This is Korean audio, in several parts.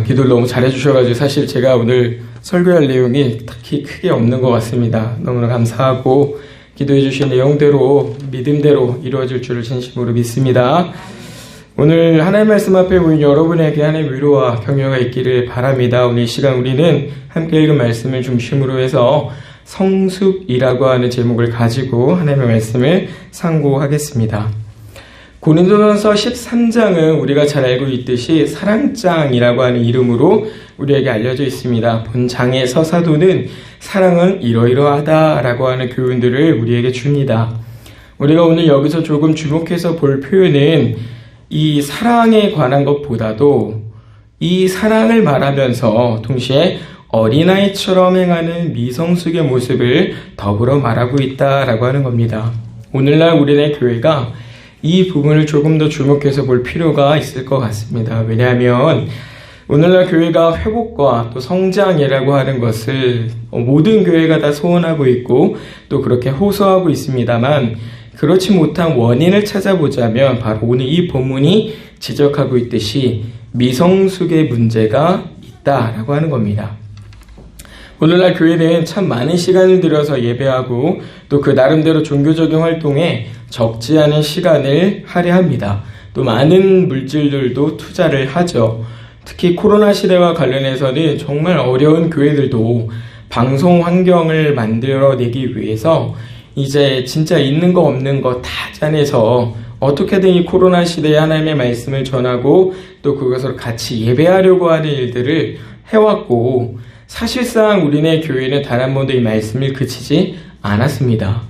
기도를 너무 잘해주셔가지고 사실 제가 오늘 설교할 내용이 딱히 크게 없는 것 같습니다. 너무나 감사하고 기도해주신 내용대로 믿음대로 이루어질 줄을 진심으로 믿습니다. 오늘 하나님 말씀 앞에 모인 여러분에게 하나님의 위로와 격려가 있기를 바랍니다. 오늘 이 시간 우리는 함께 읽은 말씀을 중심으로 해서 성숙이라고 하는 제목을 가지고 하나님의 말씀을 상고하겠습니다. 고린도전서 13장은 우리가 잘 알고 있듯이 사랑장이라고 하는 이름으로 우리에게 알려져 있습니다. 본장에서 사도는 사랑은 이러이러하다라고 하는 교훈들을 우리에게 줍니다. 우리가 오늘 여기서 조금 주목해서 볼 표현은 이 사랑에 관한 것보다도 이 사랑을 말하면서 동시에 어린아이처럼 행하는 미성숙의 모습을 더불어 말하고 있다라고 하는 겁니다. 오늘날 우리네 교회가 이 부분을 조금 더 주목해서 볼 필요가 있을 것 같습니다. 왜냐하면 오늘날 교회가 회복과 또 성장이라고 하는 것을 모든 교회가 다 소원하고 있고 또 그렇게 호소하고 있습니다만 그렇지 못한 원인을 찾아보자면 바로 오늘 이 본문이 지적하고 있듯이 미성숙의 문제가 있다라고 하는 겁니다. 오늘날 교회는 참 많은 시간을 들여서 예배하고 또 그 나름대로 종교적인 활동에 적지 않은 시간을 할애합니다. 또 많은 물질들도 투자를 하죠. 특히 코로나 시대와 관련해서는 정말 어려운 교회들도 방송 환경을 만들어내기 위해서 이제 진짜 있는 거 없는 거 다 짜내서 어떻게든 이 코로나 시대에 하나님의 말씀을 전하고 또 그것을 같이 예배하려고 하는 일들을 해왔고 사실상 우리네 교회는 단 한 번도 이 말씀을 그치지 않았습니다.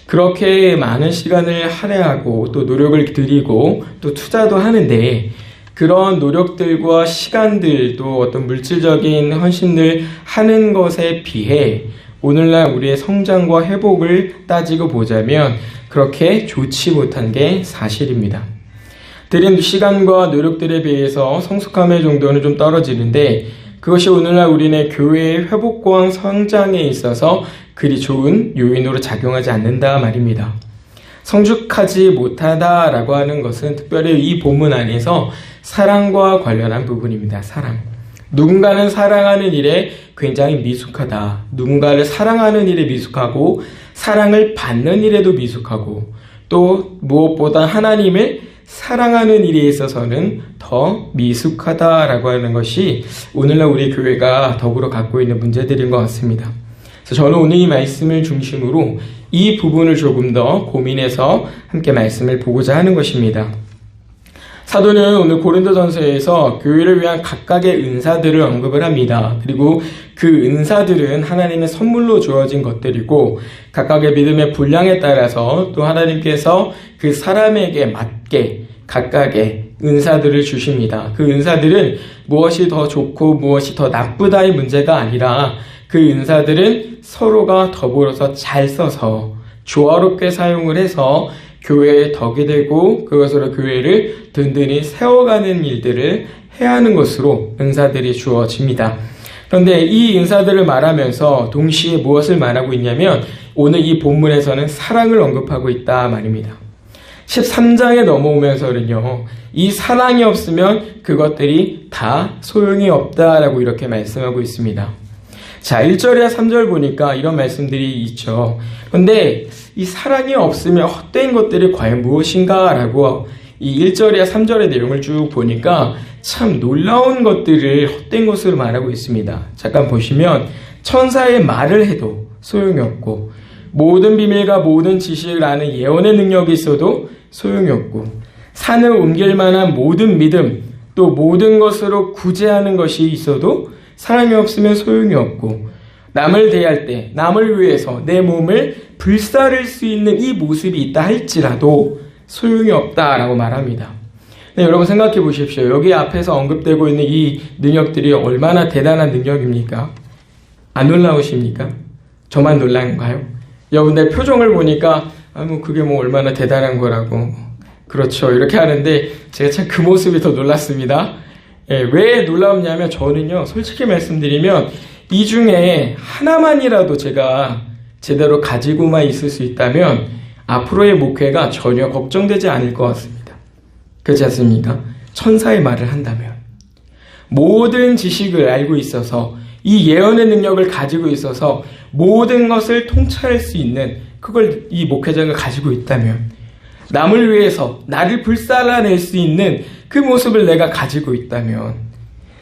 그렇게 많은 시간을 할애하고 또 노력을 들이고 또 투자도 하는데 그런 노력들과 시간들 또 어떤 물질적인 헌신들 하는 것에 비해 오늘날 우리의 성장과 회복을 따지고 보자면 그렇게 좋지 못한 게 사실입니다. 들인 시간과 노력들에 비해서 성숙함의 정도는 좀 떨어지는데 그것이 오늘날 우리네 교회의 회복과 성장에 있어서 그리 좋은 요인으로 작용하지 않는다 말입니다. 성숙하지 못하다라고 하는 것은 특별히 이 본문 안에서 사랑과 관련한 부분입니다. 사랑. 누군가는 사랑하는 일에 굉장히 미숙하다. 누군가를 사랑하는 일에 미숙하고 사랑을 받는 일에도 미숙하고 또 무엇보다 하나님을 사랑하는 일에 있어서는 더 미숙하다라고 하는 것이 오늘날 우리 교회가 더불어 갖고 있는 문제들인 것 같습니다. 그래서 저는 오늘 이 말씀을 중심으로 이 부분을 조금 더 고민해서 함께 말씀을 보고자 하는 것입니다. 사도는 오늘 고린도전서에서 교회를 위한 각각의 은사들을 언급을 합니다. 그리고 그 은사들은 하나님의 선물로 주어진 것들이고 각각의 믿음의 분량에 따라서 또 하나님께서 그 사람에게 맞게 각각의 은사들을 주십니다. 그 은사들은 무엇이 더 좋고 무엇이 더 나쁘다의 문제가 아니라 그 은사들은 서로가 더불어서 잘 써서 조화롭게 사용을 해서 교회의 덕이 되고 그것으로 교회를 든든히 세워가는 일들을 해야 하는 것으로 은사들이 주어집니다. 그런데 이 은사들을 말하면서 동시에 무엇을 말하고 있냐면 오늘 이 본문에서는 사랑을 언급하고 있다 말입니다. 13장에 넘어오면서는요, 이 사랑이 없으면 그것들이 다 소용이 없다라고 이렇게 말씀하고 있습니다. 자, 1절이나 3절 보니까 이런 말씀들이 있죠. 그런데 이 사랑이 없으면 헛된 것들이 과연 무엇인가 라고 이 1절이나 3절의 내용을 쭉 보니까 참 놀라운 것들을 헛된 것으로 말하고 있습니다. 잠깐 보시면 천사의 말을 해도 소용이 없고 모든 비밀과 모든 지식을 아는 예언의 능력이 있어도 소용이 없고 산을 옮길 만한 모든 믿음 또 모든 것으로 구제하는 것이 있어도 사랑이 없으면 소용이 없고 남을 대할 때 남을 위해서 내 몸을 불사를 수 있는 이 모습이 있다 할지라도 소용이 없다라고 말합니다. 네, 여러분 생각해 보십시오. 여기 앞에서 언급되고 있는 이 능력들이 얼마나 대단한 능력입니까? 안 놀라우십니까? 저만 놀란가요? 여러분들 표정을 보니까 그게 얼마나 대단한 거라고 그렇죠 이렇게 하는데 제가 참 그 모습이 더 놀랐습니다. 왜 놀라웠냐면 저는요 솔직히 말씀드리면 이 중에 하나만이라도 제가 제대로 가지고만 있을 수 있다면 앞으로의 목회가 전혀 걱정되지 않을 것 같습니다. 그렇지 않습니까? 천사의 말을 한다면 모든 지식을 알고 있어서 이 예언의 능력을 가지고 있어서 모든 것을 통찰할 수 있는 그걸 이 목회자가 가지고 있다면, 남을 위해서 나를 불살라낼 수 있는 그 모습을 내가 가지고 있다면,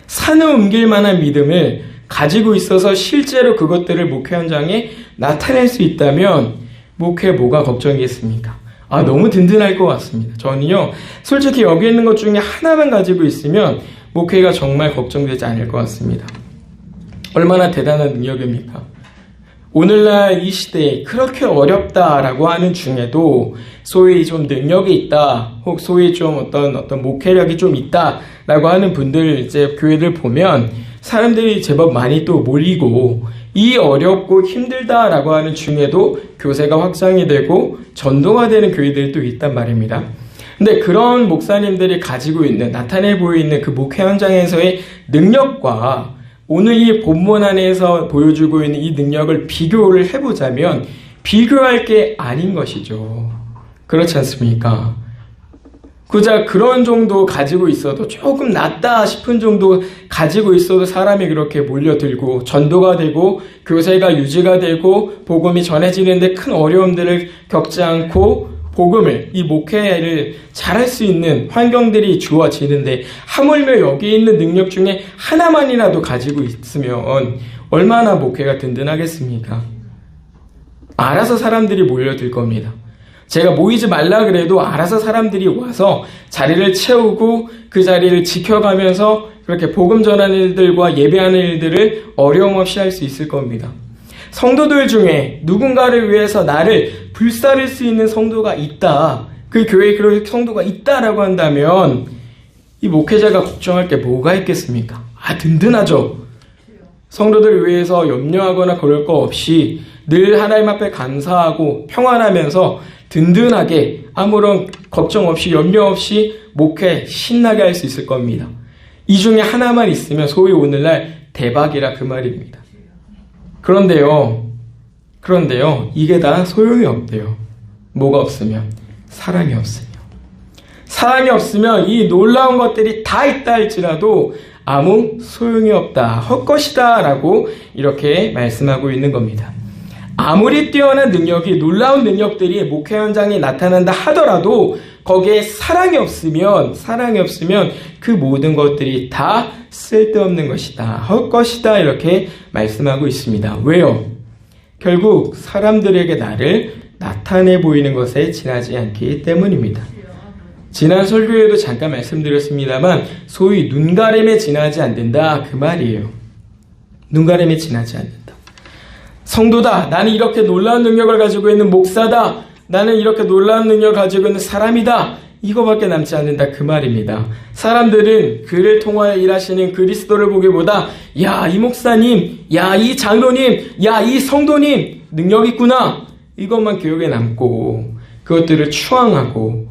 산을 옮길 만한 믿음을 가지고 있어서 실제로 그것들을 목회 현장에 나타낼 수 있다면 목회 뭐가 걱정이겠습니까? 너무 든든할 것 같습니다. 저는요, 솔직히 여기 있는 것 중에 하나만 가지고 있으면 목회가 정말 걱정되지 않을 것 같습니다. 얼마나 대단한 능력입니까? 오늘날 이 시대에 그렇게 어렵다라고 하는 중에도 소위 좀 능력이 있다, 혹 소위 좀 어떤 목회력이 좀 있다라고 하는 분들, 이제 교회들 보면 사람들이 제법 많이 또 몰리고, 이 어렵고 힘들다라고 하는 중에도 교세가 확장이 되고 전도가 되는 교회들도 있단 말입니다. 근데 그런 목사님들이 가지고 있는, 나타내 보이는 그 목회 현장에서의 능력과 오늘 이 본문 안에서 보여주고 있는 이 능력을 비교를 해보자면 비교할 게 아닌 것이죠. 그렇지 않습니까? 그저 그런 정도 가지고 있어도, 조금 낫다 싶은 정도 가지고 있어도 사람이 그렇게 몰려들고 전도가 되고 교세가 유지가 되고 복음이 전해지는데 큰 어려움들을 겪지 않고 복음을, 이 목회를 잘할 수 있는 환경들이 주어지는데, 하물며 여기 있는 능력 중에 하나만이라도 가지고 있으면 얼마나 목회가 든든하겠습니까? 알아서 사람들이 몰려들 겁니다. 제가 모이지 말라 그래도 알아서 사람들이 와서 자리를 채우고 그 자리를 지켜가면서 그렇게 복음 전하는 일들과 예배하는 일들을 어려움 없이 할 수 있을 겁니다. 성도들 중에 누군가를 위해서 나를 불사를 수 있는 성도가 있다, 그 교회에 그런 성도가 있다라고 한다면 이 목회자가 걱정할 게 뭐가 있겠습니까? 든든하죠. 성도들을 위해서 염려하거나 그럴 거 없이 늘 하나님 앞에 감사하고 평안하면서 든든하게 아무런 걱정 없이 염려 없이 목회 신나게 할 수 있을 겁니다. 이 중에 하나만 있으면 소위 오늘날 대박이라 그 말입니다. 그런데요, 이게 다 소용이 없대요. 뭐가 없으면? 사랑이 없으면. 사랑이 없으면 이 놀라운 것들이 다 있다 할지라도 아무 소용이 없다, 헛것이다 라고 이렇게 말씀하고 있는 겁니다. 아무리 뛰어난 능력이, 놀라운 능력들이 목회 현장에 나타난다 하더라도 거기에 사랑이 없으면 그 모든 것들이 다 쓸데없는 것이다, 헛것이다 이렇게 말씀하고 있습니다. 왜요? 결국 사람들에게 나를 나타내 보이는 것에 지나지 않기 때문입니다. 지난 설교에도 잠깐 말씀드렸습니다만 소위 눈가림에 지나지 않는다 그 말이에요. 눈가림에 지나지 않는다. 성도다, 나는 이렇게 놀라운 능력을 가지고 있는 목사다, 나는 이렇게 놀라운 능력을 가지고 있는 사람이다, 이거밖에 남지 않는다 그 말입니다. 사람들은 그를 통하여 일하시는 그리스도를 보기보다 야, 이 목사님, 야, 이 장로님, 야, 이 성도님 능력 있구나, 이것만 기억에 남고 그것들을 추앙하고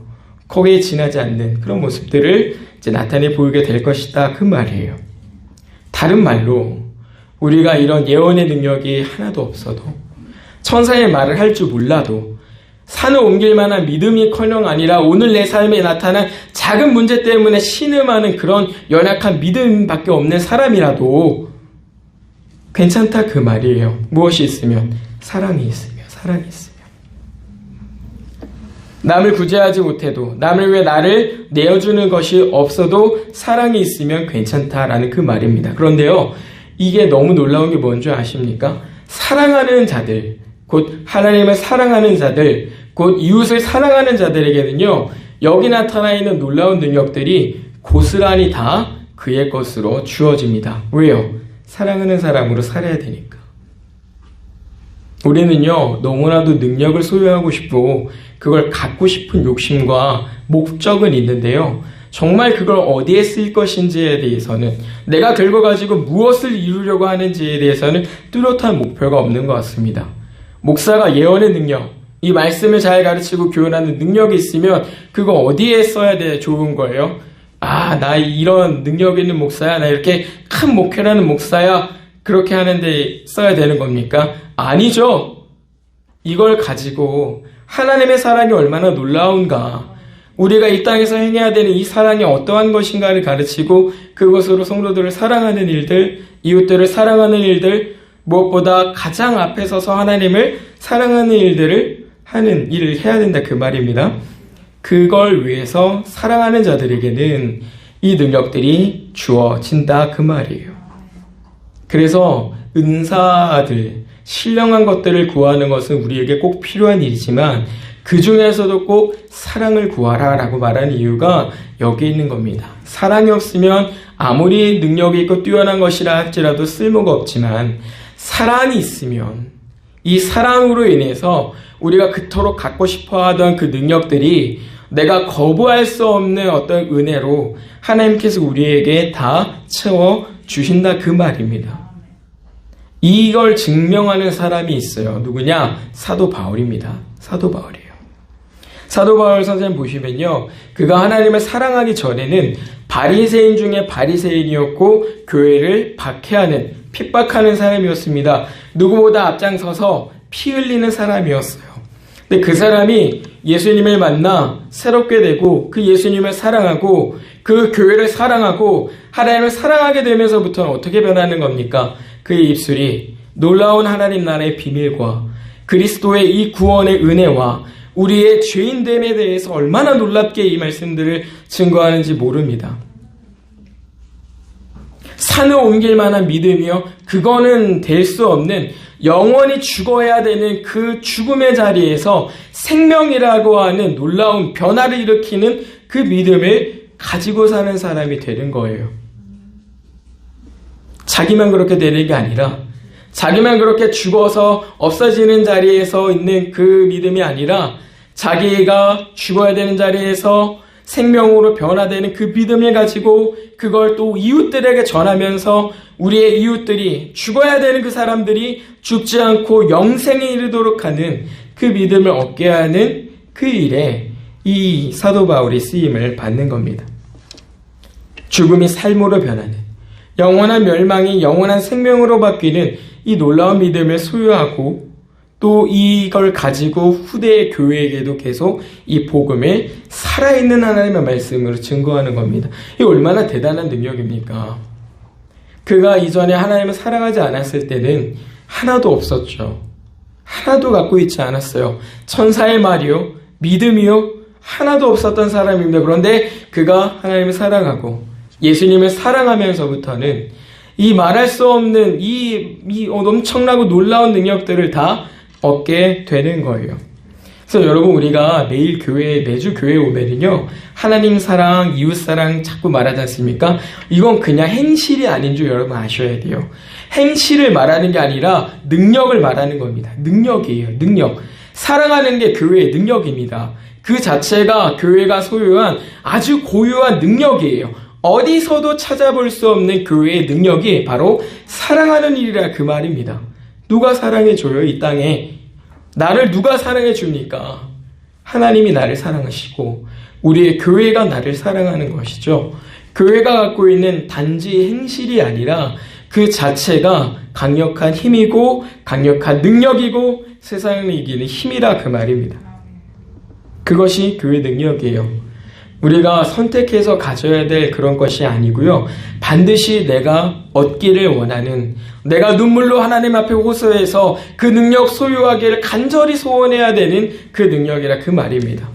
거기에 지나지 않는 그런 모습들을 이제 나타내 보이게 될 것이다 그 말이에요. 다른 말로 우리가 이런 예언의 능력이 하나도 없어도, 천사의 말을 할 줄 몰라도, 산을 옮길 만한 믿음이커녕 아니라 오늘 내 삶에 나타난 작은 문제 때문에 신음하는 그런 연약한 믿음밖에 없는 사람이라도 괜찮다 그 말이에요. 무엇이 있으면? 사랑이 있으면. 남을 구제하지 못해도, 남을 위해 나를 내어주는 것이 없어도 사랑이 있으면 괜찮다라는 그 말입니다. 그런데요, 이게 너무 놀라운 게 뭔지 아십니까? 사랑하는 자들, 곧 하나님을 사랑하는 자들, 곧 이웃을 사랑하는 자들에게는요, 여기 나타나 있는 놀라운 능력들이 고스란히 다 그의 것으로 주어집니다. 왜요? 사랑하는 사람으로 살아야 되니까. 우리는요, 너무나도 능력을 소유하고 싶고 그걸 갖고 싶은 욕심과 목적은 있는데요, 정말 그걸 어디에 쓸 것인지에 대해서는, 내가 긁어가지고 무엇을 이루려고 하는지에 대해서는 뚜렷한 목표가 없는 것 같습니다. 목사가 예언의 능력, 이 말씀을 잘 가르치고 교훈하는 능력이 있으면 그거 어디에 써야 돼 좋은 거예요? 나 이런 능력 있는 목사야, 나 이렇게 큰 목회라는 목사야, 그렇게 하는데 써야 되는 겁니까? 아니죠. 이걸 가지고 하나님의 사랑이 얼마나 놀라운가, 우리가 이 땅에서 행해야 되는 이 사랑이 어떠한 것인가를 가르치고 그것으로 성도들을 사랑하는 일들, 이웃들을 사랑하는 일들, 무엇보다 가장 앞에 서서 하나님을 사랑하는 일들을 하는 일을 해야 된다 그 말입니다. 그걸 위해서 사랑하는 자들에게는 이 능력들이 주어진다 그 말이에요. 그래서 은사들, 신령한 것들을 구하는 것은 우리에게 꼭 필요한 일이지만 그 중에서도 꼭 사랑을 구하라 라고 말하는 이유가 여기 있는 겁니다. 사랑이 없으면 아무리 능력이 있고 뛰어난 것이라 할지라도 쓸모가 없지만 사랑이 있으면 이 사랑으로 인해서 우리가 그토록 갖고 싶어 하던 그 능력들이 내가 거부할 수 없는 어떤 은혜로 하나님께서 우리에게 다 채워주신다 그 말입니다. 이걸 증명하는 사람이 있어요. 누구냐? 사도 바울입니다. 사도 바울이에요. 사도 바울 선생님 보시면요. 그가 하나님을 사랑하기 전에는 바리새인 중에 바리새인이었고 교회를 박해하는, 핍박하는 사람이었습니다. 누구보다 앞장서서 피 흘리는 사람이었어요. 근데 그 사람이 예수님을 만나 새롭게 되고 그 예수님을 사랑하고 그 교회를 사랑하고 하나님을 사랑하게 되면서부터는 어떻게 변하는 겁니까? 그의 입술이 놀라운 하나님 나라의 비밀과 그리스도의 이 구원의 은혜와 우리의 죄인됨에 대해서 얼마나 놀랍게 이 말씀들을 증거하는지 모릅니다. 산을 옮길 만한 믿음이요. 그거는 될 수 없는 영원히 죽어야 되는 그 죽음의 자리에서 생명이라고 하는 놀라운 변화를 일으키는 그 믿음을 가지고 사는 사람이 되는 거예요. 자기만 그렇게 되는 게 아니라 자기만 그렇게 죽어서 없어지는 자리에서 있는 그 믿음이 아니라 자기가 죽어야 되는 자리에서 생명으로 변화되는 그 믿음을 가지고 그걸 또 이웃들에게 전하면서 우리의 이웃들이 죽어야 되는 그 사람들이 죽지 않고 영생에 이르도록 하는 그 믿음을 얻게 하는 그 일에 이 사도 바울이 쓰임을 받는 겁니다. 죽음이 삶으로 변하는, 영원한 멸망이 영원한 생명으로 바뀌는 이 놀라운 믿음을 소유하고 또 이걸 가지고 후대의 교회에게도 계속 이 복음을 살아있는 하나님의 말씀으로 증거하는 겁니다. 이게 얼마나 대단한 능력입니까? 그가 이전에 하나님을 사랑하지 않았을 때는 하나도 없었죠. 하나도 갖고 있지 않았어요. 천사의 말이요, 믿음이요, 하나도 없었던 사람입니다. 그런데 그가 하나님을 사랑하고 예수님을 사랑하면서부터는 이 말할 수 없는 이 엄청나고 놀라운 능력들을 다 얻게 되는 거예요. 그래서 여러분 우리가 매주 교회에 오면은요, 하나님 사랑, 이웃 사랑 자꾸 말하지 않습니까? 이건 그냥 행실이 아닌 줄 여러분 아셔야 돼요. 행실을 말하는 게 아니라 능력을 말하는 겁니다. 능력이에요. 능력. 사랑하는 게 교회의 능력입니다. 그 자체가 교회가 소유한 아주 고유한 능력이에요. 어디서도 찾아볼 수 없는 교회의 능력이 바로 사랑하는 일이라 그 말입니다. 누가 사랑해줘요? 이 땅에 나를 누가 사랑해줍니까? 하나님이 나를 사랑하시고 우리의 교회가 나를 사랑하는 것이죠. 교회가 갖고 있는 단지 행실이 아니라 그 자체가 강력한 힘이고 강력한 능력이고 세상을 이기는 힘이라 그 말입니다. 그것이 교회 능력이에요. 우리가 선택해서 가져야 될 그런 것이 아니고요. 반드시 내가 얻기를 원하는, 내가 눈물로 하나님 앞에 호소해서 그 능력 소유하기를 간절히 소원해야 되는 그 능력이라 그 말입니다.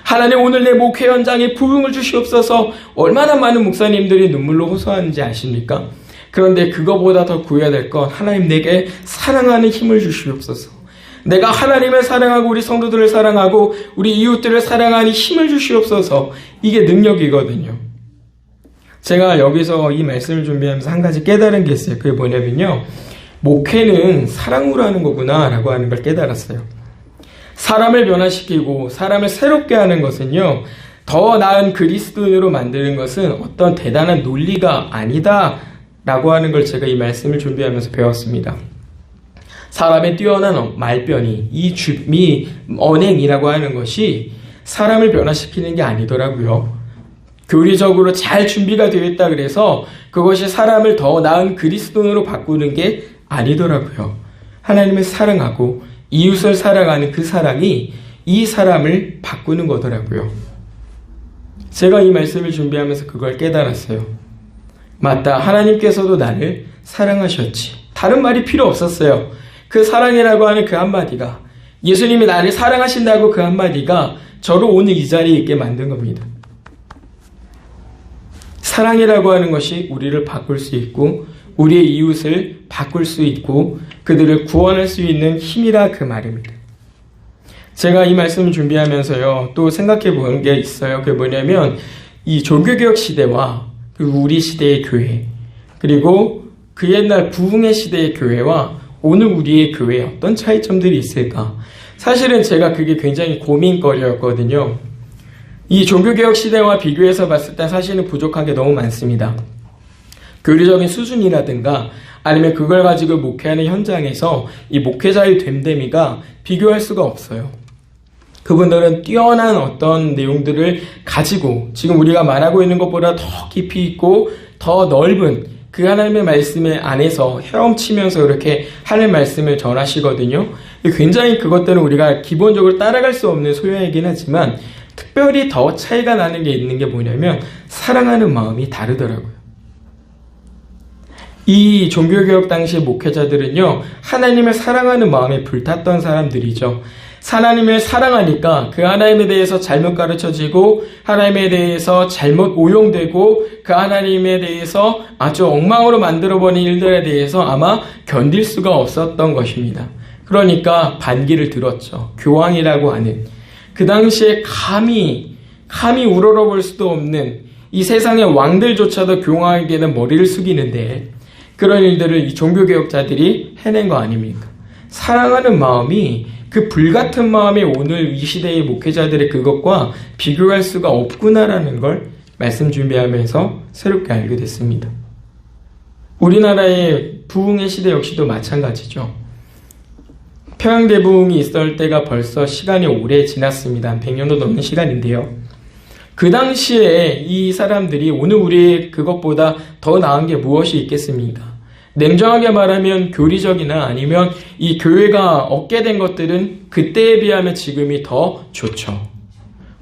하나님 오늘 내 목회 현장에 부흥을 주시옵소서. 얼마나 많은 목사님들이 눈물로 호소하는지 아십니까? 그런데 그거보다 더 구해야 될 건 하나님 내게 사랑하는 힘을 주시옵소서. 내가 하나님을 사랑하고 우리 성도들을 사랑하고 우리 이웃들을 사랑하는 힘을 주시옵소서. 이게 능력이거든요. 제가 여기서 이 말씀을 준비하면서 한 가지 깨달은 게 있어요. 그게 뭐냐면요, 목회는 사랑으로 하는 거구나 라고 하는 걸 깨달았어요. 사람을 변화시키고 사람을 새롭게 하는 것은요, 더 나은 그리스도인으로 만드는 것은 어떤 대단한 논리가 아니다 라고 하는 걸 제가 이 말씀을 준비하면서 배웠습니다. 사람의 뛰어난 말변이, 이 언행이라고 하는 것이 사람을 변화시키는 게 아니더라고요. 교리적으로 잘 준비가 되어 있다 그래서 그것이 사람을 더 나은 그리스도인으로 바꾸는 게 아니더라고요. 하나님을 사랑하고 이웃을 사랑하는 그 사랑이 이 사람을 바꾸는 거더라고요. 제가 이 말씀을 준비하면서 그걸 깨달았어요. 맞다. 하나님께서도 나를 사랑하셨지. 다른 말이 필요 없었어요. 그 사랑이라고 하는 그 한마디가, 예수님이 나를 사랑하신다고 그 한마디가 저를 오늘 이 자리에 있게 만든 겁니다. 사랑이라고 하는 것이 우리를 바꿀 수 있고 우리의 이웃을 바꿀 수 있고 그들을 구원할 수 있는 힘이라 그 말입니다. 제가 이 말씀을 준비하면서요, 또 생각해 본 게 있어요. 그게 뭐냐면 이 종교개혁 시대와 그리고 우리 시대의 교회, 그리고 그 옛날 부흥의 시대의 교회와 오늘 우리의 교회에 어떤 차이점들이 있을까? 사실은 제가 그게 굉장히 고민거리였거든요. 이 종교개혁 시대와 비교해서 봤을 때 사실은 부족한 게 너무 많습니다. 교리적인 수준이라든가 아니면 그걸 가지고 목회하는 현장에서 이 목회자의 됨됨이가 비교할 수가 없어요. 그분들은 뛰어난 어떤 내용들을 가지고 지금 우리가 말하고 있는 것보다 더 깊이 있고 더 넓은 그 하나님의 말씀의 안에서 헤엄치면서 이렇게 하나님의 말씀을 전하시거든요. 굉장히 그것들은 우리가 기본적으로 따라갈 수 없는 소양이긴 하지만 특별히 더 차이가 나는 게 있는 게 뭐냐면 사랑하는 마음이 다르더라고요. 이 종교개혁 당시 목회자들은요, 하나님을 사랑하는 마음에 불탔던 사람들이죠. 하나님을 사랑하니까 그 하나님에 대해서 잘못 가르쳐지고 하나님에 대해서 잘못 오용되고 그 하나님에 대해서 아주 엉망으로 만들어버린 일들에 대해서 아마 견딜 수가 없었던 것입니다. 그러니까 반기를 들었죠. 교황이라고 하는 그 당시에 감히 우러러볼 수도 없는 이 세상의 왕들조차도 교황에게는 머리를 숙이는데 그런 일들을 이 종교개혁자들이 해낸 거 아닙니까? 사랑하는 마음이 그 불같은 마음이 오늘 이 시대의 목회자들의 그것과 비교할 수가 없구나라는 걸 말씀 준비하면서 새롭게 알게 됐습니다. 우리나라의 부흥의 시대 역시도 마찬가지죠. 평양대부흥이 있을 때가 벌써 시간이 오래 지났습니다. 한 100년도 넘는 시간인데요. 그 당시에 이 사람들이 오늘 우리 그것보다 더 나은 게 무엇이 있겠습니까? 냉정하게 말하면 교리적이나 아니면 이 교회가 얻게 된 것들은 그때에 비하면 지금이 더 좋죠.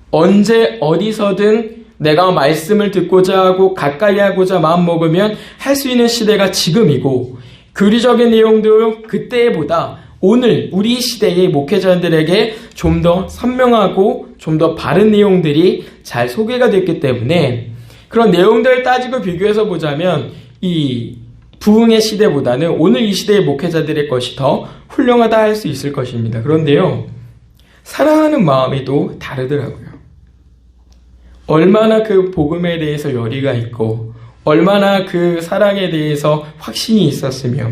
언제 어디서든 내가 말씀을 듣고자 하고 가까이 하고자 마음먹으면 할 수 있는 시대가 지금이고 교리적인 내용도 그때보다 오늘 우리 시대의 목회자들에게 좀 더 선명하고 좀 더 바른 내용들이 잘 소개가 됐기 때문에 그런 내용들을 따지고 비교해서 보자면 이 부흥의 시대보다는 오늘 이 시대의 목회자들의 것이 더 훌륭하다 할 수 있을 것입니다. 그런데요, 사랑하는 마음이 또 다르더라고요. 얼마나 그 복음에 대해서 열의가 있고 얼마나 그 사랑에 대해서 확신이 있었으며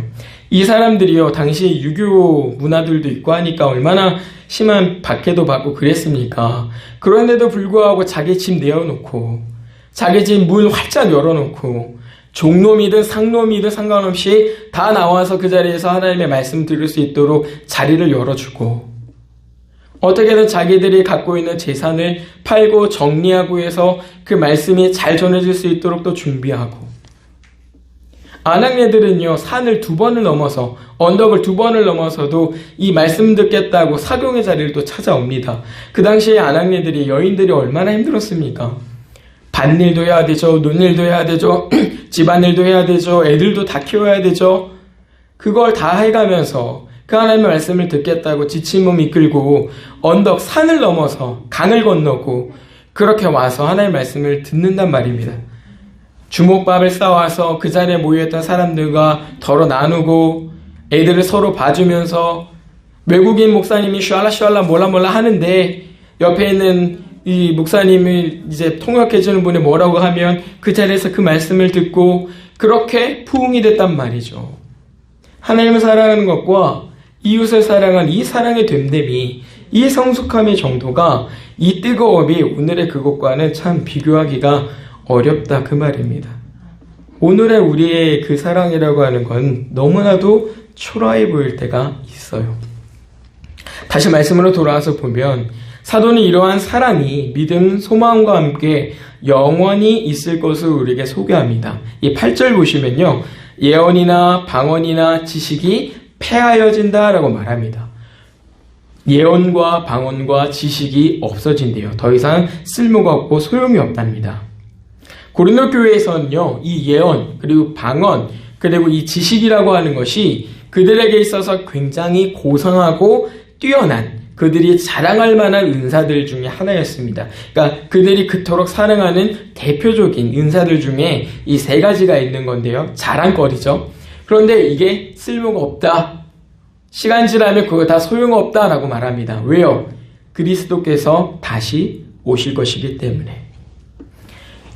이 사람들이요, 당시 유교 문화들도 있고 하니까 얼마나 심한 박해도 받고 그랬습니까? 그런데도 불구하고 자기 집 내어놓고 자기 집 문 활짝 열어놓고 종놈이든 상놈이든 상관없이 다 나와서 그 자리에서 하나님의 말씀 들을 수 있도록 자리를 열어주고 어떻게든 자기들이 갖고 있는 재산을 팔고 정리하고 해서 그 말씀이 잘 전해질 수 있도록 또 준비하고 아낙네들은요, 산을 2번을 넘어서 언덕을 2번을 넘어서도 이 말씀 듣겠다고 사경의 자리를 또 찾아옵니다. 그 당시에 아낙네들이 여인들이 얼마나 힘들었습니까? 밭일도 해야 되죠. 논일도 해야 되죠. 집안일도 해야 되죠. 애들도 다 키워야 되죠. 그걸 다 해가면서 그 하나님의 말씀을 듣겠다고 지친 몸 이끌고 언덕 산을 넘어서 강을 건너고 그렇게 와서 하나님의 말씀을 듣는단 말입니다. 주먹밥을 싸와서 그 자리에 모여있던 사람들과 덜어 나누고 애들을 서로 봐주면서 외국인 목사님이 슈알라 몰라 하는데 옆에 있는 이 목사님이 이제 통역해주는 분이 뭐라고 하면 그 자리에서 그 말씀을 듣고 그렇게 부흥이 됐단 말이죠. 하나님을 사랑하는 것과 이웃을 사랑한 이 사랑의 됨됨이, 이 성숙함의 정도가, 이 뜨거움이 오늘의 그것과는 참 비교하기가 어렵다 그 말입니다. 오늘의 우리의 그 사랑이라고 하는 건 너무나도 초라해 보일 때가 있어요. 다시 말씀으로 돌아와서 보면 사도는 이러한 사랑이 믿음, 소망과 함께 영원히 있을 것을 우리에게 소개합니다. 이 8절 보시면요, 예언이나 방언이나 지식이 폐하여진다라고 말합니다. 예언과 방언과 지식이 없어진대요. 더 이상 쓸모가 없고 소용이 없답니다. 고린도 교회에서는요, 이 예언, 그리고 방언, 그리고 이 지식이라고 하는 것이 그들에게 있어서 굉장히 고상하고 뛰어난, 그들이 자랑할 만한 은사들 중에 하나였습니다. 그러니까 그들이 그토록 사랑하는 대표적인 은사들 중에 이 세 가지가 있는 건데요. 자랑거리죠. 그런데 이게 쓸모가 없다. 시간 지나면 그거 다 소용없다라고 말합니다. 왜요? 그리스도께서 다시 오실 것이기 때문에.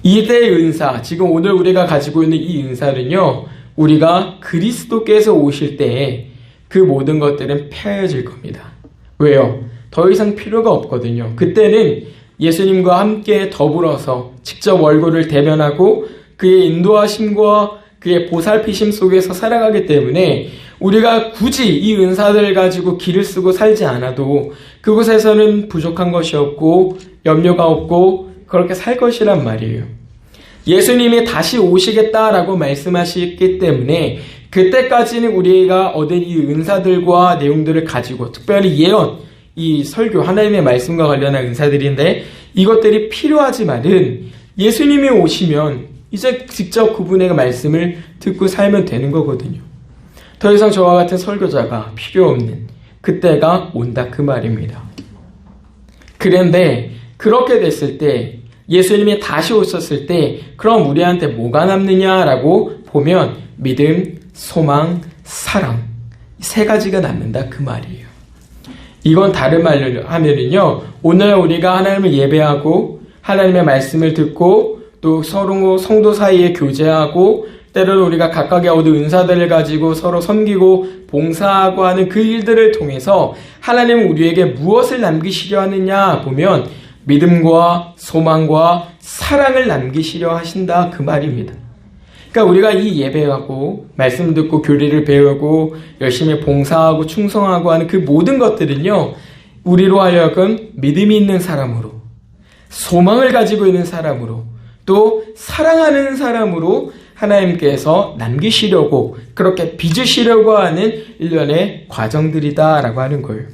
이대의 은사, 지금 오늘 우리가 가지고 있는 이 은사는요, 우리가 그리스도께서 오실 때에 그 모든 것들은 폐해질 겁니다. 왜요? 더 이상 필요가 없거든요. 그때는 예수님과 함께 더불어서 직접 얼굴을 대면하고 그의 인도하심과 그의 보살피심 속에서 살아가기 때문에 우리가 굳이 이 은사들을 가지고 기를 쓰고 살지 않아도 그곳에서는 부족한 것이 없고 염려가 없고 그렇게 살 것이란 말이에요. 예수님이 다시 오시겠다라고 말씀하셨기 때문에 그때까지는 우리가 얻은 이 은사들과 내용들을 가지고, 특별히 예언, 이 설교, 하나님의 말씀과 관련한 은사들인데 이것들이 필요하지만은 예수님이 오시면 이제 직접 그분의 말씀을 듣고 살면 되는 거거든요. 더 이상 저와 같은 설교자가 필요 없는 그때가 온다 그 말입니다. 그런데 그렇게 됐을 때, 예수님이 다시 오셨을 때 그럼 우리한테 뭐가 남느냐라고 보면 믿음, 소망, 사랑, 이 세 가지가 남는다 그 말이에요. 이건 다른 말로 하면은요, 오늘 우리가 하나님을 예배하고 하나님의 말씀을 듣고 또 서로 성도 사이에 교제하고 때로는 우리가 각각의 얻은 은사들을 가지고 서로 섬기고 봉사하고 하는 그 일들을 통해서 하나님은 우리에게 무엇을 남기시려 하느냐 보면 믿음과 소망과 사랑을 남기시려 하신다 그 말입니다. 그러니까 우리가 이 예배하고 말씀 듣고 교리를 배우고 열심히 봉사하고 충성하고 하는 그 모든 것들은요, 우리로 하여금 믿음이 있는 사람으로, 소망을 가지고 있는 사람으로, 또 사랑하는 사람으로 하나님께서 남기시려고, 그렇게 빚으시려고 하는 일련의 과정들이다라고 하는 거예요.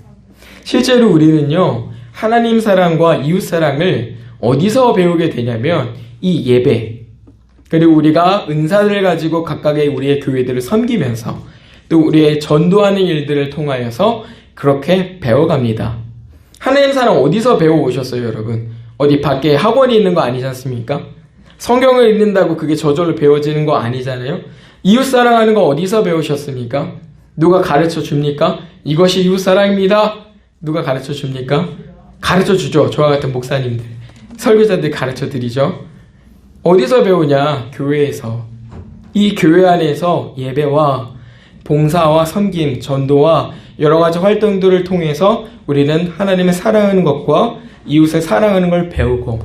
실제로 우리는요, 하나님 사랑과 이웃 사랑을 어디서 배우게 되냐면 이 예배, 그리고 우리가 은사를 가지고 각각의 우리의 교회들을 섬기면서 또 우리의 전도하는 일들을 통하여서 그렇게 배워갑니다. 하나님 사랑 어디서 배워오셨어요, 여러분? 어디 밖에 학원이 있는 거 아니지 않습니까? 성경을 읽는다고 그게 저절로 배워지는 거 아니잖아요? 이웃 사랑하는 거 어디서 배우셨습니까? 누가 가르쳐 줍니까? 이것이 이웃 사랑입니다. 누가 가르쳐 줍니까? 가르쳐 주죠. 저와 같은 목사님들, 설교자들 가르쳐 드리죠. 어디서 배우냐? 교회에서. 이 교회 안에서 예배와 봉사와 섬김, 전도와 여러 가지 활동들을 통해서 우리는 하나님을 사랑하는 것과 이웃을 사랑하는 걸 배우고,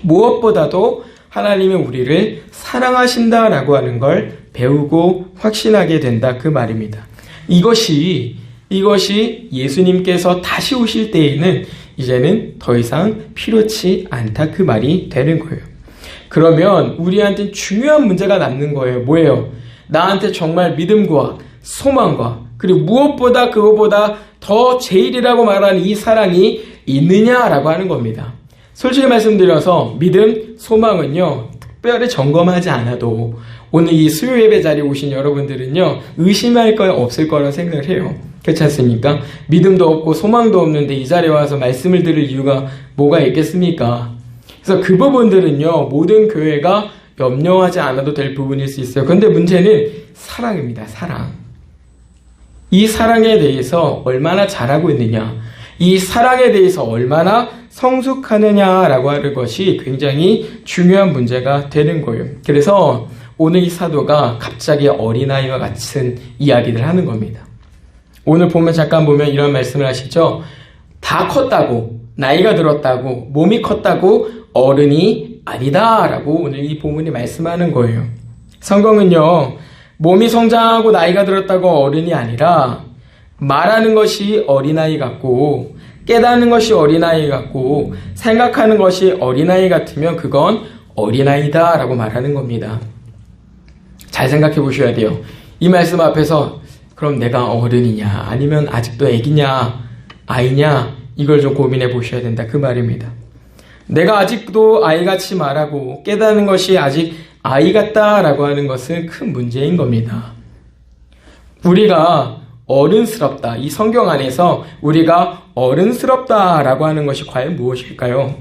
무엇보다도 하나님이 우리를 사랑하신다라고 하는 걸 배우고 확신하게 된다 그 말입니다. 이것이 예수님께서 다시 오실 때에는 이제는 더 이상 필요치 않다 그 말이 되는 거예요. 그러면 우리한테 중요한 문제가 남는 거예요. 뭐예요? 나한테 정말 믿음과 소망과 그리고 무엇보다 그거보다 더 제일이라고 말하는 이 사랑이 있느냐라고 하는 겁니다. 솔직히 말씀드려서 믿음, 소망은요, 특별히 점검하지 않아도 오늘 이 수요 예배 자리에 오신 여러분들은요, 의심할 거 없을 거라 생각을 해요. 그렇지 않습니까? 믿음도 없고 소망도 없는데 이 자리에 와서 말씀을 들을 이유가 뭐가 있겠습니까? 그래서 그 부분들은요, 모든 교회가 염려하지 않아도 될 부분일 수 있어요. 그런데 문제는 사랑입니다. 사랑. 이 사랑에 대해서 얼마나 잘하고 있느냐, 이 사랑에 대해서 얼마나 성숙하느냐라고 하는 것이 굉장히 중요한 문제가 되는 거예요. 그래서 오늘 이 사도가 갑자기 어린아이와 같은 이야기를 하는 겁니다. 오늘 보면 잠깐 보면 이런 말씀을 하시죠. 다 컸다고, 나이가 들었다고, 몸이 컸다고 어른이 아니다 라고 오늘 이 본문이 말씀하는 거예요. 성경은요, 몸이 성장하고 나이가 들었다고 어른이 아니라 말하는 것이 어린아이 같고 깨닫는 것이 어린아이 같고 생각하는 것이 어린아이 같으면 그건 어린아이다 라고 말하는 겁니다. 잘 생각해 보셔야 돼요. 이 말씀 앞에서 그럼 내가 어른이냐 아니면 아직도 애기냐 아이냐? 이걸 좀 고민해 보셔야 된다. 그 말입니다. 내가 아직도 아이같이 말하고 깨닫는 것이 아직 아이 같다라고 하는 것은 큰 문제인 겁니다. 우리가 어른스럽다. 이 성경 안에서 우리가 어른스럽다라고 하는 것이 과연 무엇일까요?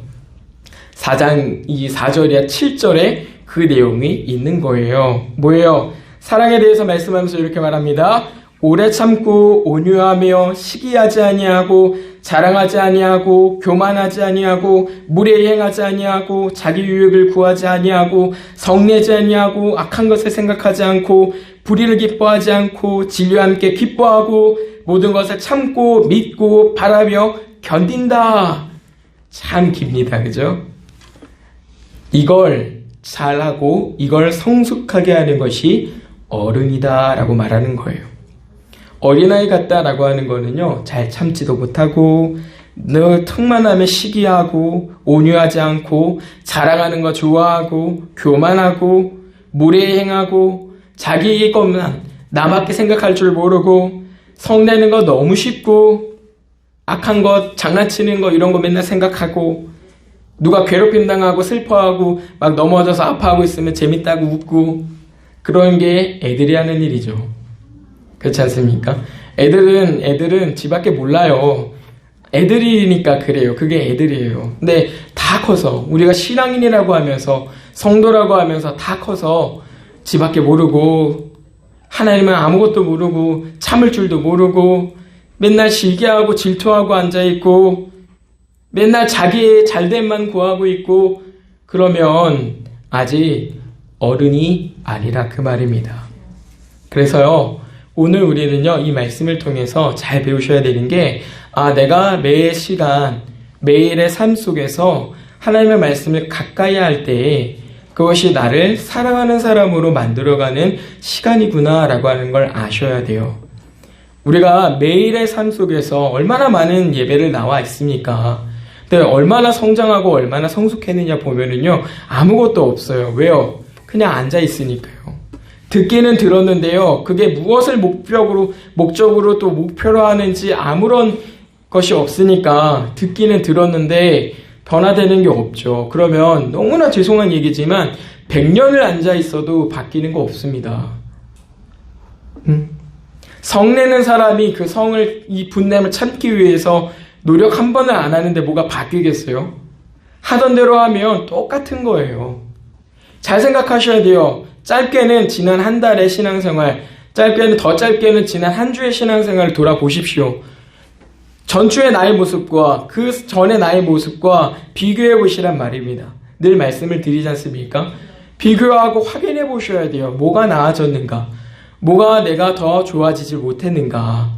4장 이 4절이야 7절에 그 내용이 있는 거예요. 뭐예요? 사랑에 대해서 말씀하면서 이렇게 말합니다. 오래 참고 온유하며 시기하지 아니하고 자랑하지 아니하고 교만하지 아니하고 무례히 행하지 아니하고 자기 유익을 구하지 아니하고 성내지 아니하고 악한 것을 생각하지 않고 불의를 기뻐하지 않고 진리와 함께 기뻐하고 모든 것을 참고 믿고 바라며 견딘다. 참 깁니다. 그죠? 이걸 잘하고 이걸 성숙하게 하는 것이 어른이다 라고 말하는 거예요. 어린아이 같다라고 하는 거는요, 잘 참지도 못하고 늘 틈만 나면 시기하고 온유하지 않고 자랑하는 거 좋아하고 교만하고 무례히 행하고 자기 것만 나밖에 생각할 줄 모르고 성내는 거 너무 쉽고 악한 것 장난치는 거 이런 거 맨날 생각하고 누가 괴롭힘 당하고 슬퍼하고 막 넘어져서 아파하고 있으면 재밌다고 웃고 그런 게 애들이 하는 일이죠. 그렇지 않습니까? 애들은 지 밖에 몰라요. 애들이니까 그래요. 그게 애들이에요. 근데 다 커서 우리가 신앙인이라고 하면서 성도라고 하면서 다 커서 지 밖에 모르고 하나님은 아무것도 모르고 참을 줄도 모르고 맨날 시기하고 질투하고 앉아있고 맨날 자기의 잘됨만 구하고 있고 그러면 아직 어른이 아니라 그 말입니다. 그래서요, 오늘 우리는요, 이 말씀을 통해서 잘 배우셔야 되는 게, 내가 매일 시간, 매일의 삶 속에서 하나님의 말씀을 가까이 할 때 그것이 나를 사랑하는 사람으로 만들어가는 시간이구나라고 하는 걸 아셔야 돼요. 우리가 매일의 삶 속에서 얼마나 많은 예배를 나와 있습니까? 근데 얼마나 성장하고 얼마나 성숙했느냐 보면은요, 아무것도 없어요. 왜요? 그냥 앉아 있으니까요. 듣기는 들었는데요, 그게 무엇을 목적으로 또 목표로 하는지 아무런 것이 없으니까 듣기는 들었는데 변화되는 게 없죠. 그러면 너무나 죄송한 얘기지만 100년을 앉아 있어도 바뀌는 거 없습니다. 성내는 사람이 그 성을, 이 분냄을 참기 위해서 노력 한 번을 안 하는데 뭐가 바뀌겠어요? 하던 대로 하면 똑같은 거예요. 잘 생각하셔야 돼요. 짧게는 지난 한 달의 신앙생활, 더 짧게는 지난 한 주의 신앙생활을 돌아보십시오. 전주의 나의 모습과 그 전의 나의 모습과 비교해 보시란 말입니다. 늘 말씀을 드리지 않습니까? 비교하고 확인해 보셔야 돼요. 뭐가 나아졌는가? 뭐가 내가 더 좋아지지 못했는가?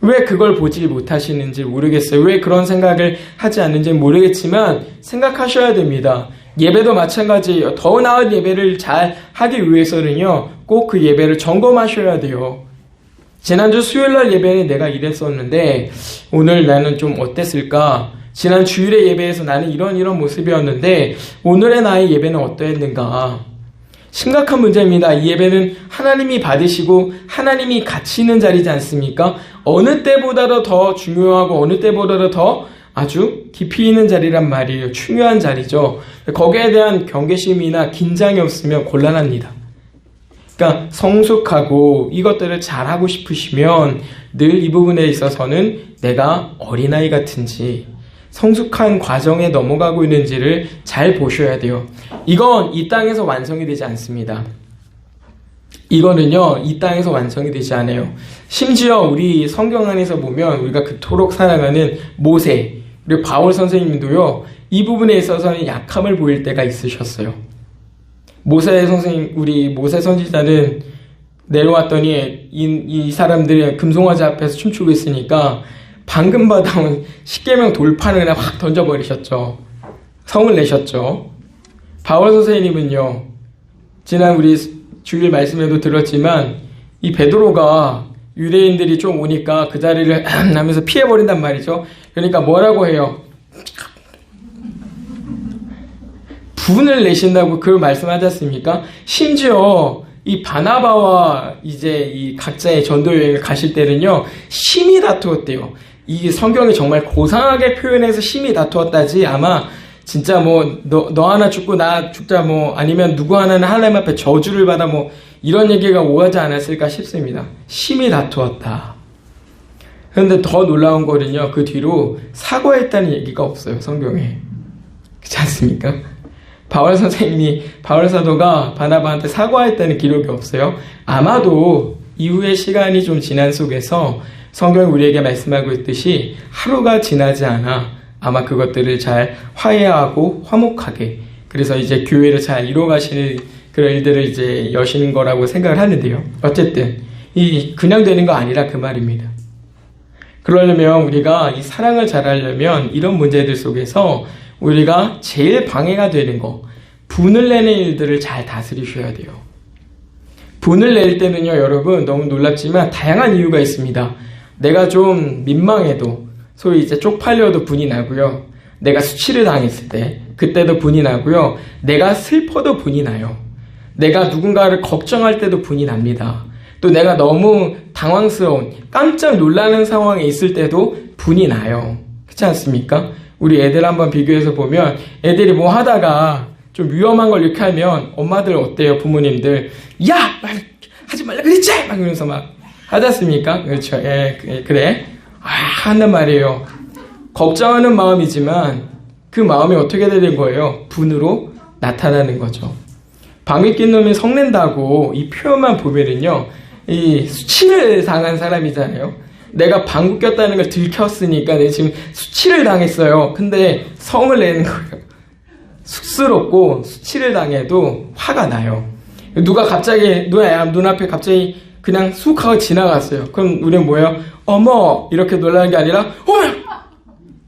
왜 그걸 보지 못하시는지 모르겠어요. 왜 그런 생각을 하지 않는지 모르겠지만 생각하셔야 됩니다. 예배도 마찬가지예요. 더 나은 예배를 잘 하기 위해서는요, 꼭 그 예배를 점검하셔야 돼요. 지난주 수요일날 예배는 내가 이랬었는데 오늘 나는 좀 어땠을까? 지난 주일의 예배에서 나는 이런 모습이었는데 오늘의 나의 예배는 어떠했는가? 심각한 문제입니다. 이 예배는 하나님이 받으시고 하나님이 같이 있는 자리지 않습니까? 어느 때보다도 더 중요하고 어느 때보다도 더 아주 깊이 있는 자리란 말이에요. 중요한 자리죠. 거기에 대한 경계심이나 긴장이 없으면 곤란합니다. 그러니까 성숙하고 이것들을 잘하고 싶으시면 늘 이 부분에 있어서는 내가 어린아이 같은지 성숙한 과정에 넘어가고 있는지를 잘 보셔야 돼요. 이건 이 땅에서 완성이 되지 않습니다. 이거는요, 이 땅에서 완성이 되지 않아요. 심지어 우리 성경 안에서 보면 우리가 그토록 사랑하는 모세, 그리고 바울 선생님도요, 이 부분에 있어서는 약함을 보일 때가 있으셨어요. 모세 선생님, 우리 모세 선지자는 내려왔더니 이 사람들이 금송아지 앞에서 춤추고 있으니까 방금 받아온 십계명 돌판을 그냥 확 던져버리셨죠. 성을 내셨죠. 바울 선생님은요, 지난 우리 주일 말씀에도 들었지만 이 베드로가 유대인들이 좀 오니까 그 자리를 하면서 피해버린단 말이죠. 그러니까 뭐라고 해요? 분을 내신다고 그 말씀하지 않습니까? 심지어 이 바나바와 이제 이 각자의 전도 여행을 가실 때는요, 심히 다투었대요. 이 성경이 정말 고상하게 표현해서 심히 다투었다지 아마 진짜 뭐 너 하나 죽고 나 죽자 뭐 아니면 누구 하나는 하나님 앞에 저주를 받아 뭐 이런 얘기가 오가지 않았을까 싶습니다. 심히 다투었다. 그런데 더 놀라운 거는요, 그 뒤로 사과했다는 얘기가 없어요, 성경에. 그렇지 않습니까? 바울 사도가 바나바한테 사과했다는 기록이 없어요. 아마도 이후의 시간이 좀 지난 속에서 성경이 우리에게 말씀하고 있듯이 하루가 지나지 않아 아마 그것들을 잘 화해하고 화목하게, 그래서 이제 교회를 잘 이뤄가시는 그런 일들을 이제 여시는 거라고 생각을 하는데요. 어쨌든 그냥 되는 거 아니라 그 말입니다. 그러려면 우리가 이 사랑을 잘하려면 이런 문제들 속에서 우리가 제일 방해가 되는 거, 분을 내는 일들을 잘 다스리셔야 돼요. 분을 낼 때는요, 여러분 너무 놀랍지만 다양한 이유가 있습니다. 내가 좀 민망해도, 소위 이제 쪽팔려도 분이 나고요. 내가 수치를 당했을 때 그때도 분이 나고요. 내가 슬퍼도 분이 나요. 내가 누군가를 걱정할 때도 분이 납니다. 또 내가 너무 당황스러운, 깜짝 놀라는 상황에 있을 때도 분이 나요. 그렇지 않습니까? 우리 애들 한번 비교해서 보면 애들이 뭐 하다가 좀 위험한 걸 이렇게 하면 엄마들 어때요? 부모님들 야! 하지 말라 그랬지! 막 이러면서 막 하지 않습니까? 그렇죠. 예, 그래. 한단 말이에요. 걱정하는 마음이지만 그 마음이 어떻게 되는 거예요? 분으로 나타나는 거죠. 방귀 낀 놈이 성낸다고 이 표현만 보면은요, 이 수치를 당한 사람이잖아요. 내가 방귀 꼈다는 걸 들켰으니까 내가 지금 수치를 당했어요. 근데 성을 내는 거예요. 쑥스럽고 수치를 당해도 화가 나요. 누가 갑자기 눈앞에 갑자기 그냥 쑥 하고 지나갔어요. 그럼 우리는 뭐예요? 어머! 이렇게 놀라는 게 아니라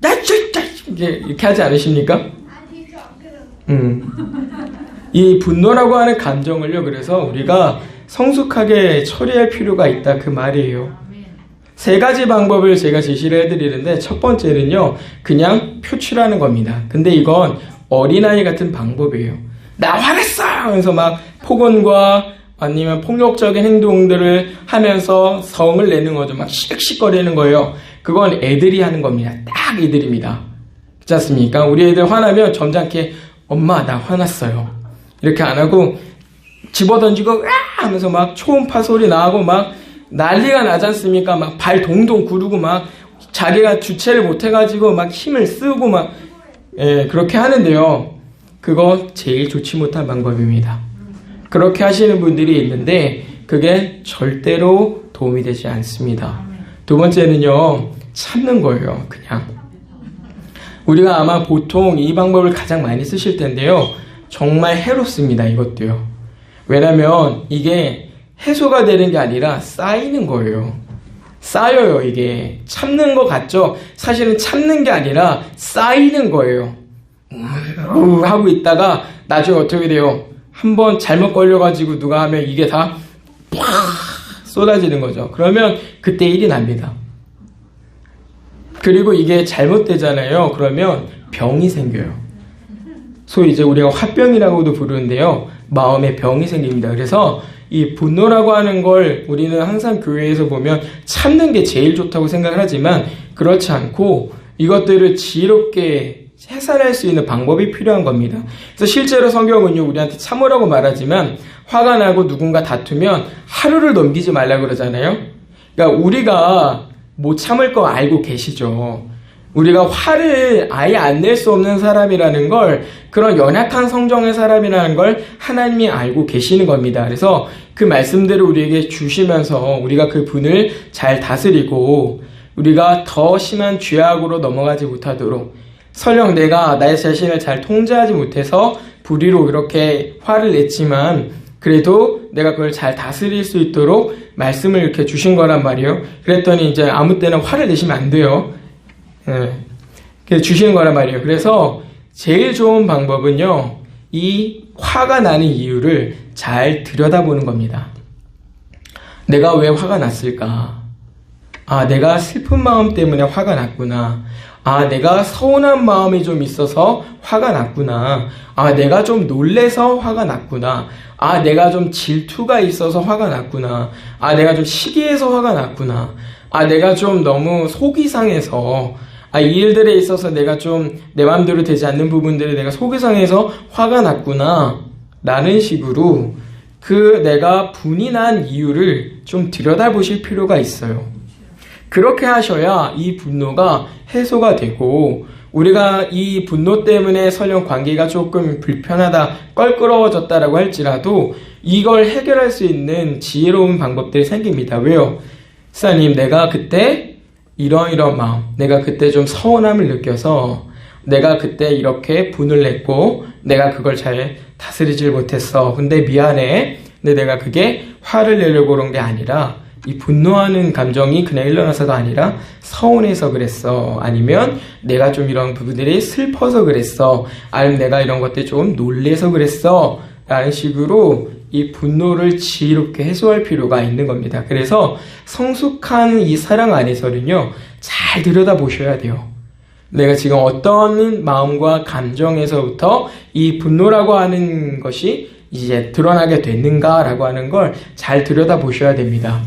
나 진짜! 이렇게 하지 않으십니까? 이 분노라고 하는 감정을요, 그래서 우리가 성숙하게 처리할 필요가 있다, 그 말이에요. 3가지 방법을 제가 제시를 해드리는데, 첫 번째는요, 그냥 표출하는 겁니다. 근데 이건 어린아이 같은 방법이에요. 나 화냈어! 하면서 막 폭언과 아니면 폭력적인 행동들을 하면서 성을 내는 거죠. 막 씩씩거리는 거예요. 그건 애들이 하는 겁니다. 딱 애들입니다. 그렇지 않습니까? 우리 애들 화나면 점잖게 엄마 나 화났어요. 이렇게 안 하고 집어던지고 으아! 하면서 막 초음파 소리 나고 막 난리가 나지 않습니까? 막 발 동동 구르고 막 자기가 주체를 못해가지고 막 힘을 쓰고 막 그렇게 하는데요. 그거 제일 좋지 못한 방법입니다. 그렇게 하시는 분들이 있는데 그게 절대로 도움이 되지 않습니다. 두 번째는요, 참는 거예요. 그냥 우리가 아마 보통 이 방법을 가장 많이 쓰실 텐데요, 정말 해롭습니다. 이것도요. 왜냐면 이게 해소가 되는 게 아니라 쌓이는 거예요. 쌓여요. 이게 참는 것 같죠? 사실은 참는 게 아니라 쌓이는 거예요. 하고 있다가 나중에 어떻게 돼요? 한번 잘못 걸려가지고 누가 하면 이게 다 쏟아지는 거죠. 그러면 그때 일이 납니다. 그리고 이게 잘못되잖아요. 그러면 병이 생겨요. 소위 이제 우리가 화병이라고도 부르는데요, 마음에 병이 생깁니다. 그래서 이 분노라고 하는 걸 우리는 항상 교회에서 보면 참는 게 제일 좋다고 생각을 하지만 그렇지 않고 이것들을 지혜롭게 해산할 수 있는 방법이 필요한 겁니다. 그래서 실제로 성경은요, 우리한테 참으라고 말하지만 화가 나고 누군가 다투면 하루를 넘기지 말라 그러잖아요. 그러니까 우리가 못 참을 거 알고 계시죠. 우리가 화를 아예 안 낼 수 없는 사람이라는 걸, 그런 연약한 성정의 사람이라는 걸 하나님이 알고 계시는 겁니다. 그래서 그 말씀들을 우리에게 주시면서 우리가 그 분을 잘 다스리고 우리가 더 심한 죄악으로 넘어가지 못하도록, 설령 내가 나의 자신을 잘 통제하지 못해서 불의로 이렇게 화를 냈지만 그래도 내가 그걸 잘 다스릴 수 있도록 말씀을 이렇게 주신 거란 말이에요. 그랬더니 이제 아무 때나 화를 내시면 안 돼요. 주시는 거란 말이에요. 그래서 제일 좋은 방법은요, 이 화가 나는 이유를 잘 들여다보는 겁니다. 내가 왜 화가 났을까? 아, 내가 슬픈 마음 때문에 화가 났구나. 아, 내가 서운한 마음이 좀 있어서 화가 났구나. 아, 내가 좀 놀래서 화가 났구나. 아, 내가 좀 질투가 있어서 화가 났구나. 아, 내가 좀 시기해서 화가 났구나. 내가 좀 너무 속이 상해서, 이 일들에 있어서 내가 좀 내 마음대로 되지 않는 부분들에 내가 속이 상해서 화가 났구나 라는 식으로 내가 분이 난 이유를 좀 들여다보실 필요가 있어요. 그렇게 하셔야 이 분노가 해소가 되고, 우리가 이 분노 때문에 설령 관계가 조금 불편하다, 껄끄러워졌다라고 할지라도 이걸 해결할 수 있는 지혜로운 방법들이 생깁니다. 왜요? 목사님, 내가 그때 이런 마음, 내가 그때 좀 서운함을 느껴서 내가 그때 이렇게 분을 냈고 내가 그걸 잘 다스리질 못했어. 근데 미안해. 근데 내가 그게 화를 내려고 그런 게 아니라 이 분노하는 감정이 그냥 일어나서가 아니라 서운해서 그랬어. 아니면 내가 좀 이런 부분들이 슬퍼서 그랬어. 아니면 내가 이런 것들이 좀 놀래서 그랬어. 라는 식으로 이 분노를 지혜롭게 해소할 필요가 있는 겁니다. 그래서 성숙한 이 사랑 안에서는요, 잘 들여다보셔야 돼요. 내가 지금 어떤 마음과 감정에서부터 이 분노라고 하는 것이 이제 드러나게 됐는가라고 하는 걸 잘 들여다보셔야 됩니다.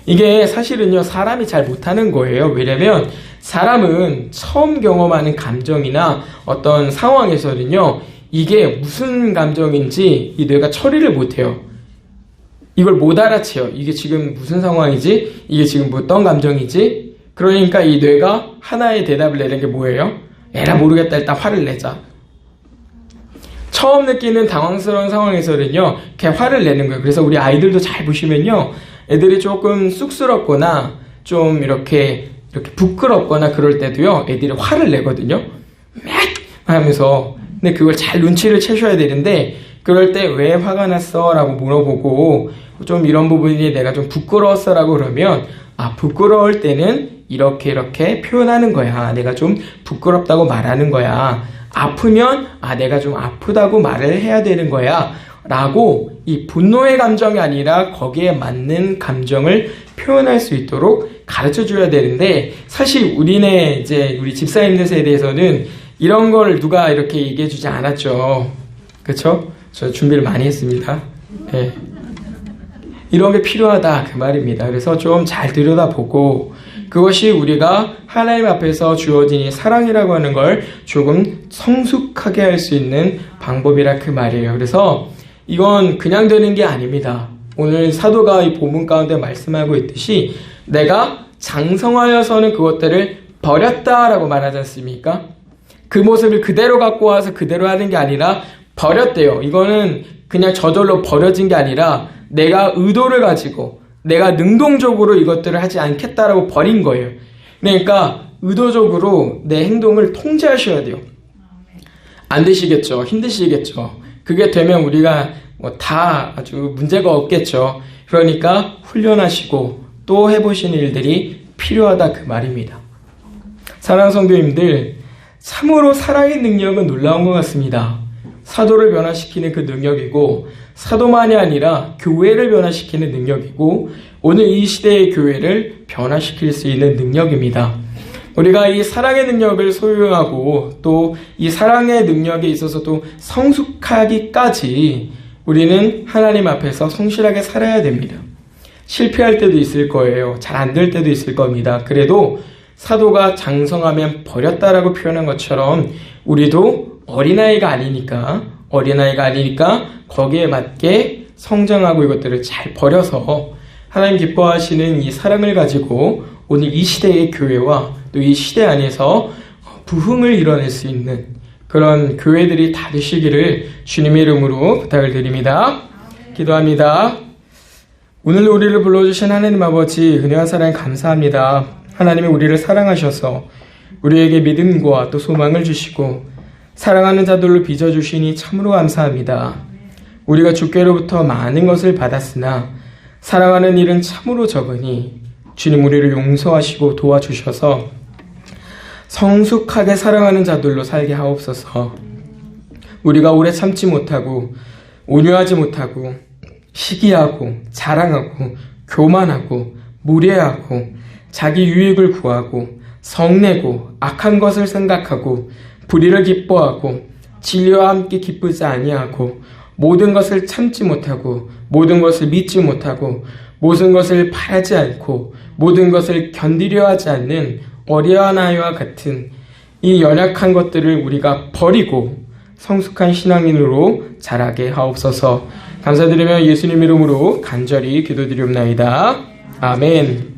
이게 사실은요, 사람이 잘 못하는 거예요. 왜냐면 사람은 처음 경험하는 감정이나 어떤 상황에서는요, 이게 무슨 감정인지 이 뇌가 처리를 못해요. 이걸 못 알아채요. 이게 지금 무슨 상황이지? 이게 지금 어떤 감정이지? 그러니까 이 뇌가 하나의 대답을 내는 게 뭐예요? 에라 모르겠다, 일단 화를 내자. 처음 느끼는 당황스러운 상황에서는요, 그냥 화를 내는 거예요. 그래서 우리 아이들도 잘 보시면요, 애들이 조금 쑥스럽거나 좀 이렇게 부끄럽거나 그럴 때도요, 애들이 화를 내거든요. 막 하면서. 근데 그걸 잘 눈치를 채셔야 되는데, 그럴 때 왜 화가 났어? 라고 물어보고, 좀 이런 부분이 내가 좀 부끄러웠어? 라고 그러면, 부끄러울 때는 이렇게 표현하는 거야. 내가 좀 부끄럽다고 말하는 거야. 아프면, 내가 좀 아프다고 말을 해야 되는 거야. 라고 이 분노의 감정이 아니라 거기에 맞는 감정을 표현할 수 있도록 가르쳐 줘야 되는데, 사실 우리 집사님들 세대에서는 이런 걸 누가 이렇게 얘기해 주지 않았죠. 그쵸? 저 준비를 많이 했습니다. 네. 이런 게 필요하다, 그 말입니다. 그래서 좀 잘 들여다보고, 그것이 우리가 하나님 앞에서 주어진 이 사랑이라고 하는 걸 조금 성숙하게 할 수 있는 방법이라 그 말이에요. 그래서 이건 그냥 되는 게 아닙니다. 오늘 사도가 이 본문 가운데 말씀하고 있듯이 내가 장성하여서는 그것들을 버렸다라고 말하지 않습니까? 그 모습을 그대로 갖고 와서 그대로 하는 게 아니라 버렸대요. 이거는 그냥 저절로 버려진 게 아니라 내가 의도를 가지고 내가 능동적으로 이것들을 하지 않겠다라고 버린 거예요. 그러니까 의도적으로 내 행동을 통제하셔야 돼요. 안 되시겠죠? 힘드시겠죠? 그게 되면 우리가 다 아주 문제가 없겠죠. 그러니까 훈련하시고 또 해보시는 일들이 필요하다, 그 말입니다. 사랑하는 성도님들, 참으로 사랑의 능력은 놀라운 것 같습니다. 사도를 변화시키는 그 능력이고, 사도만이 아니라 교회를 변화시키는 능력이고, 오늘 이 시대의 교회를 변화시킬 수 있는 능력입니다. 우리가 이 사랑의 능력을 소유하고 또 이 사랑의 능력에 있어서도 성숙하기까지 우리는 하나님 앞에서 성실하게 살아야 됩니다. 실패할 때도 있을 거예요. 잘 안 될 때도 있을 겁니다. 그래도 사도가 장성하면 버렸다라고 표현한 것처럼 우리도 어린아이가 아니니까 거기에 맞게 성장하고 이것들을 잘 버려서 하나님 기뻐하시는 이 사랑을 가지고 오늘 이 시대의 교회와 또 이 시대 안에서 부흥을 이뤄낼 수 있는 그런 교회들이 다 되시기를 주님의 이름으로 부탁을 드립니다. 기도합니다. 오늘 우리를 불러주신 하나님 아버지, 은혜와 사랑에 감사합니다. 하나님이 우리를 사랑하셔서 우리에게 믿음과 또 소망을 주시고 사랑하는 자들로 빚어주시니 참으로 감사합니다. 우리가 주께로부터 많은 것을 받았으나 사랑하는 일은 참으로 적으니 주님, 우리를 용서하시고 도와주셔서 성숙하게 사랑하는 자들로 살게 하옵소서. 우리가 오래 참지 못하고 온유하지 못하고 시기하고 자랑하고 교만하고 무례하고 자기 유익을 구하고 성내고 악한 것을 생각하고 불의를 기뻐하고 진리와 함께 기쁘지 아니하고 모든 것을 참지 못하고 모든 것을 믿지 못하고 모든 것을 바라지 않고 모든 것을 견디려 하지 않는 어린아이와 같은 이 연약한 것들을 우리가 버리고 성숙한 신앙인으로 자라게 하옵소서. 감사드리며 예수님 이름으로 간절히 기도드리옵나이다. 아멘.